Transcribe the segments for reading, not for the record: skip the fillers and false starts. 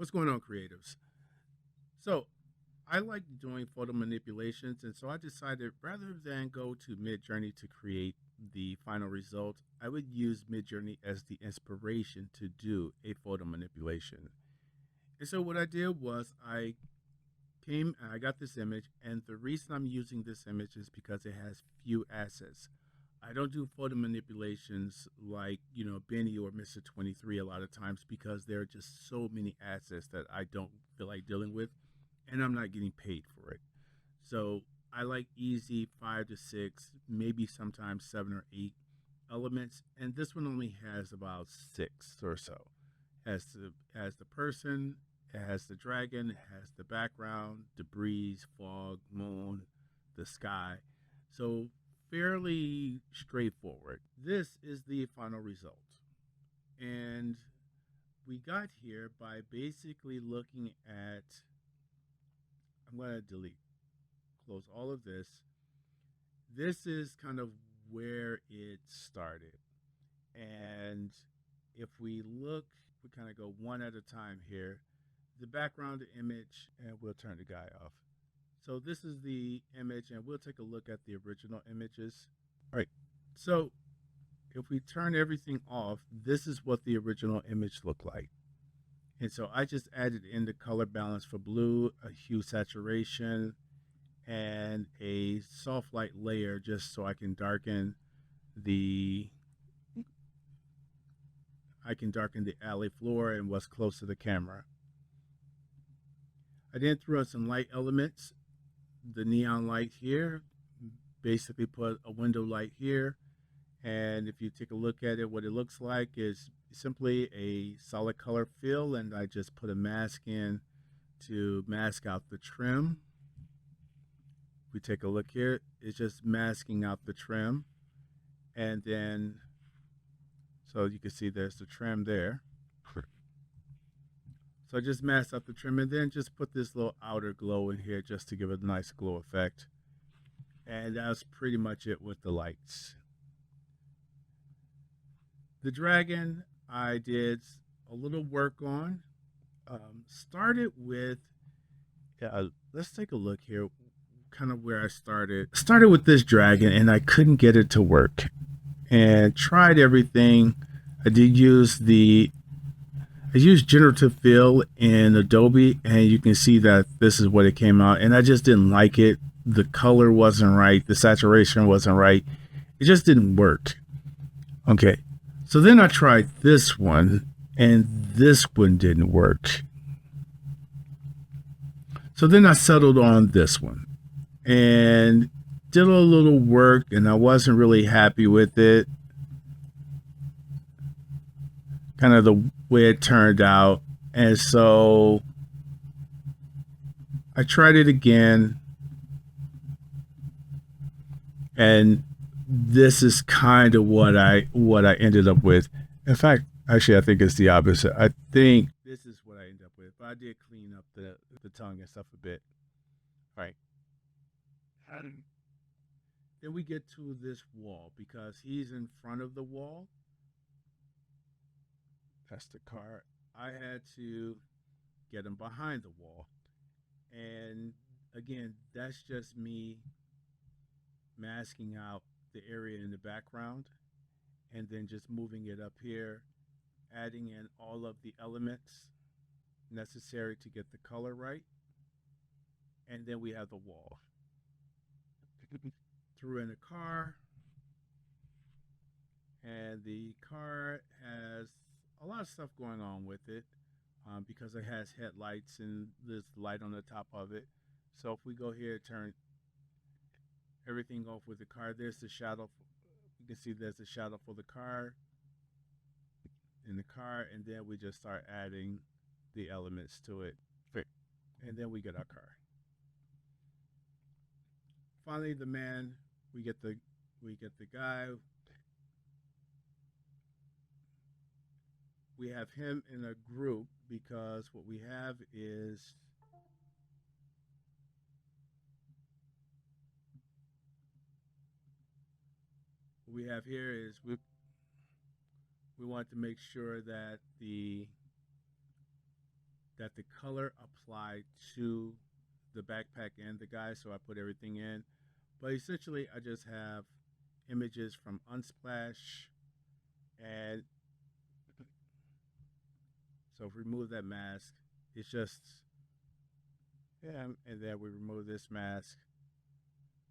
What's going on, creatives? So, I like doing photo manipulations, and so I decided rather than go to Midjourney to create the final result, I would use Midjourney as the inspiration to do a photo manipulation. And so, what I did was I got this image, and the reason I'm using this image is because it has few assets. I don't do photo manipulations like, Benny or Mr. 23 a lot of times because there are just so many assets that I don't feel like dealing with, and I'm not getting paid for it. So I like easy 5 to 6, maybe sometimes 7 or 8 elements, and this one only has about 6 or so. Has the person, it has the dragon, it has the background, debris, fog, moon, the sky. So fairly straightforward. This is the final result. And we got here by basically looking at, I'm going to close all of this. This is kind of where it started. And if we look, we kind of go one at a time here. The background image, and we'll turn the guy off. So this is the image, and we'll take a look at the original images. All right. So if we turn everything off, this is what the original image looked like. And so I just added in the color balance for blue, a hue saturation, and a soft light layer just so the I can darken the alley floor and what's close to the camera. I then threw in some light elements, the neon light here, basically put a window light here. And if you take a look at it, what it looks like is simply a solid color fill, and I just put a mask in to mask out the trim. We take a look here, it's just masking out the trim. And then, so you can see there's the trim there. So I just masked out the trim and then just put this little outer glow in here just to give it a nice glow effect. And that's pretty much it with the lights. The dragon I did a little work on. Started with, let's take a look here, kind of where I started. Started with this dragon and I couldn't get it to work. And tried everything. I used generative fill in Adobe, and you can see that this is what it came out. And I just didn't like it. The color wasn't right. The saturation wasn't right. It just didn't work. Okay. So then I tried this one, and this one didn't work. So then I settled on this one and did a little work, and I wasn't really happy with it. Kind of the way it turned out. And so I tried it again. And this is kind of what I ended up with. In fact, actually I think it's the opposite. I think this is what I ended up with. But I did clean up the tongue and stuff a bit. All right. Then we get to this wall because he's in front of the wall. That's the car. I had to get him behind the wall. And again, that's just me masking out the area in the background and then just moving it up here, adding in all of the elements necessary to get the color right. And then we have the wall. Threw in a car, and the car has a lot of stuff going on with it because it has headlights and there's light on the top of it. So if we go here, turn everything off with the car, there's the shadow. You can see there's a shadow for the car in the car, and then we just start adding the elements to it. And then we get our car. Finally, the man, we get the guy. We have him in a group because what we have is what we have here is we want to make sure that that the color applied to the backpack and the guy, so I put everything in. But essentially, I just have images from Unsplash, and so if we remove that mask, it's just, yeah, and then we remove this mask.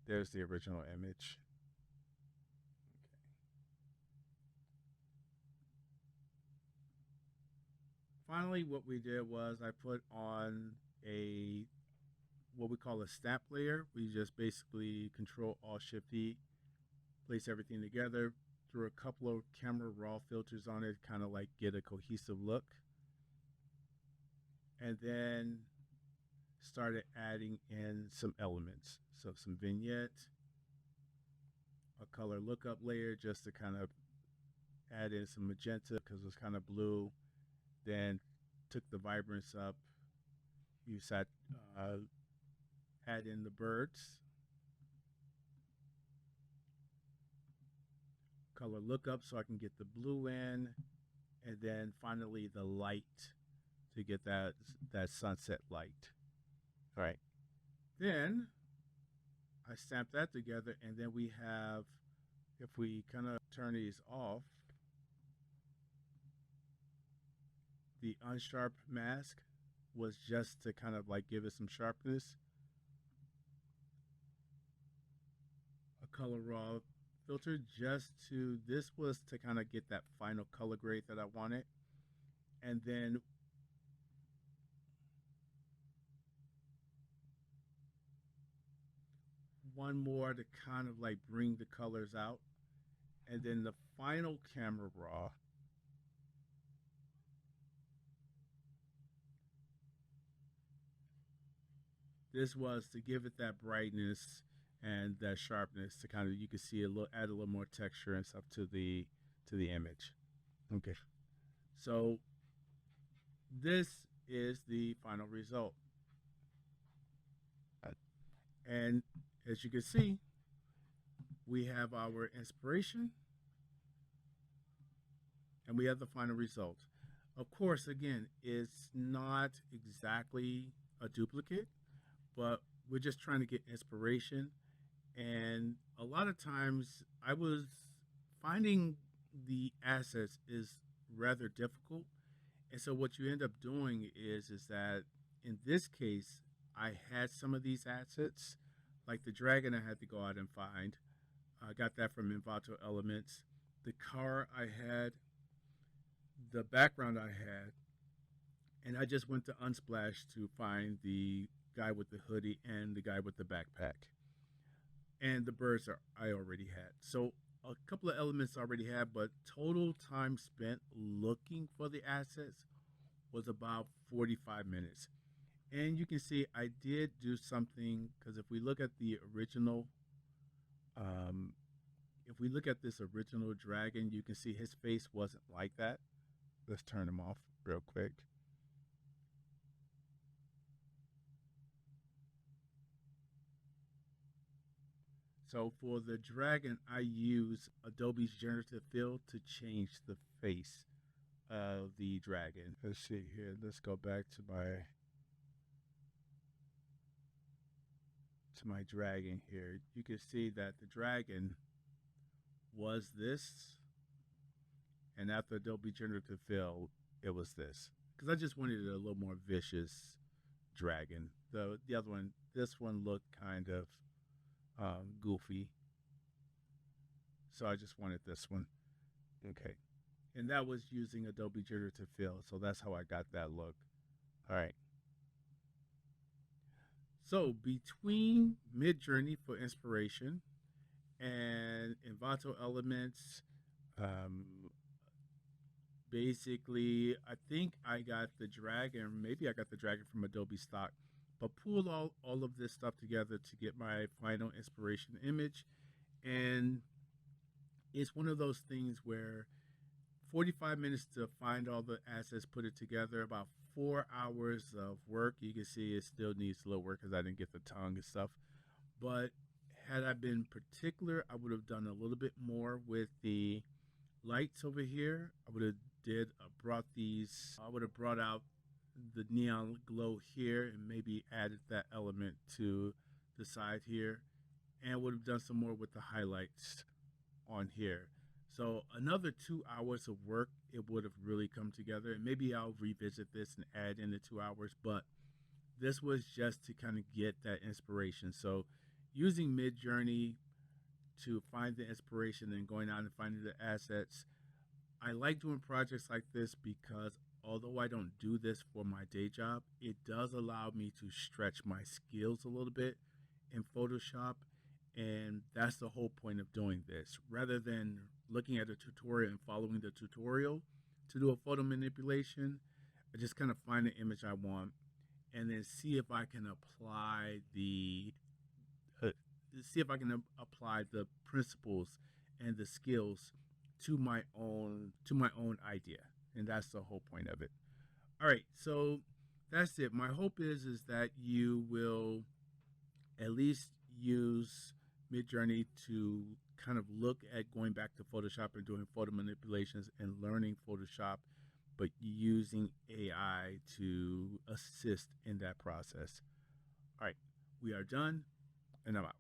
There's the original image. Finally, what we did was I put on a what we call a snap layer. We just basically Control Alt Shift E, place everything together, threw a couple of camera raw filters on it, kind of like get a cohesive look, and then started adding in some elements. So some vignette, a color lookup layer just to kind of add in some magenta because it was kind of blue. Then took the vibrance up. You sat add in the birds, color lookup so I can get the blue in, and then finally the light to get that sunset light. All right. Then I stamp that together, and then we have, if we kind of turn these off, the unsharp mask was just to kind of like give it some sharpness. A color raw filter just to, this was to kind of get that final color grade that I wanted. And then one more to kind of like bring the colors out. And then the final camera raw, this was to give it that brightness and that sharpness to kind of, you can see a little, add a little more texture and stuff to the image. Okay, so this is the final result, and as you can see, we have our inspiration and we have the final result. Of course, again, it's not exactly a duplicate, but we're just trying to get inspiration. And a lot of times I was finding the assets is rather difficult. And so what you end up doing is that in this case, I had some of these assets, like the dragon I had to go out and find. I got that from Envato Elements. The car I had, the background I had, and I just went to Unsplash to find the guy with the hoodie and the guy with the backpack. And the birds I already had. So a couple of elements I already had, but total time spent looking for the assets was about 45 minutes. And you can see I did do something because if we look at the original, if we look at this original dragon, you can see his face wasn't like that. Let's turn him off real quick. So for the dragon, I use Adobe's generative fill to change the face of the dragon. Let's see here. Let's go back to my dragon here. You can see that the dragon was this, and after Adobe generative fill, it was this. Because I just wanted a little more vicious dragon. The other one, this one looked kind of goofy. So I just wanted this one. Okay. And that was using Adobe Generative Fill. So that's how I got that look. All right. So between Midjourney for inspiration and Envato Elements, um, basically, I think I got the dragon. Maybe I got the dragon from Adobe stock, but pulled all of this stuff together to get my final inspiration image. And it's one of those things where 45 minutes to find all the assets, put it together, about 4 hours of work. You can see it still needs a little work because I didn't get the tongue and stuff. But had I been particular, I would have done a little bit more with the lights over here. I would have brought out the neon glow here and maybe added that element to the side here, and would have done some more with the highlights on here. So another 2 hours of work, it would have really come together. And maybe I'll revisit this and add in the 2 hours, but this was just to kind of get that inspiration. So using Midjourney to find the inspiration and going out and finding the assets. I like doing projects like this because although I don't do this for my day job, it does allow me to stretch my skills a little bit in Photoshop. And that's the whole point of doing this. Rather than looking at a tutorial and following the tutorial to do a photo manipulation, I just kind of find the image I want and then uh, see if I can apply the principles and the skills to my own idea, and that's the whole point of it. All right, so that's it. My hope is that you will at least use Midjourney to kind of look at going back to Photoshop and doing photo manipulations and learning Photoshop, but using AI to assist in that process. All right, we are done, and I'm out.